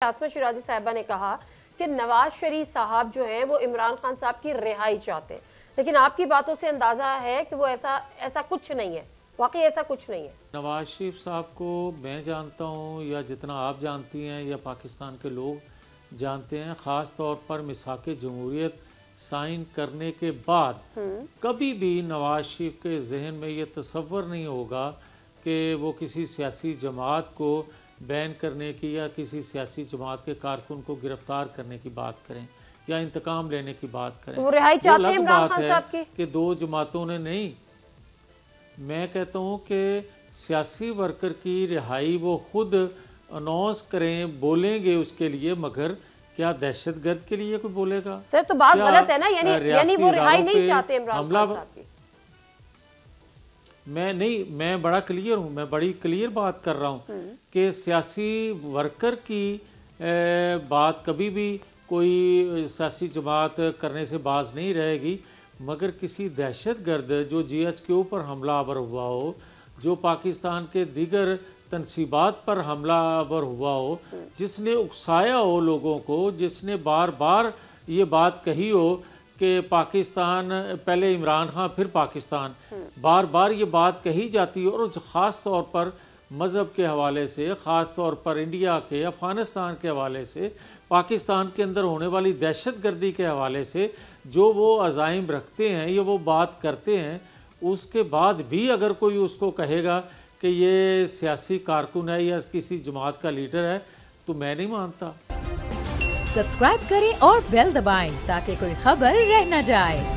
आसमा शिराजी साहिबा ने कहा कि नवाज शरीफ साहब जो हैं वो इमरान खान साहब की रिहाई चाहते हैं, लेकिन आपकी बातों से अंदाज़ा है कि वो ऐसा कुछ नहीं है। वाकई ऐसा कुछ नहीं है। नवाज शरीफ साहब को मैं जानता हूँ या जितना आप जानती हैं या पाकिस्तान के लोग जानते हैं, ख़ास तौर पर मिसाक़ जमहूरियत साइन करने के बाद कभी भी नवाज शरीफ के जहन में ये तसव्वुर नहीं होगा कि वो किसी सियासी जमात को बैन करने की या किसी सियासी जमात के कारकुन को गिरफ्तार करने की बात करें या इंतकाम लेने की बात करें। वो रिहाई चाहते हैं इमरान खान साहब की कि दो जमातों ने नहीं। मैं कहता हूँ कि सियासी वर्कर की रिहाई वो खुद अनाउंस करें, बोलेंगे उसके लिए, मगर क्या दहशतगर्द के लिए कोई बोलेगा? सर तो बात गलत है ना, यानी वो रिहाई नहीं चाहते इमरान खान साहब की। मैं बड़ा क्लियर हूँ, मैं बड़ी क्लियर बात कर रहा हूँ कि सियासी वर्कर की बात कभी भी कोई सियासी जमात करने से बाज नहीं रहेगी, मगर किसी दहशतगर्द जो GHQ पर हमलावर हुआ हो, जो पाकिस्तान के दीगर तनसीबात पर हमलावर हुआ हो, जिसने उकसाया हो लोगों को, जिसने बार बार ये बात कही हो कि पाकिस्तान पहले इमरान खान फिर पाकिस्तान, बार बार ये बात कही जाती है, और ख़ास तौर पर मज़हब के हवाले से, ख़ास तौर पर इंडिया के, अफ़गानिस्तान के हवाले से, पाकिस्तान के अंदर होने वाली दहशतगर्दी के हवाले से जो वो अज़ाइम रखते हैं या वो बात करते हैं, उसके बाद भी अगर कोई उसको कहेगा कि ये सियासी कारकुन है या किसी जमात का लीडर है, तो मैं नहीं मानता। सब्सक्राइब करें और बेल दबाएं ताकि कोई खबर रह न जाए।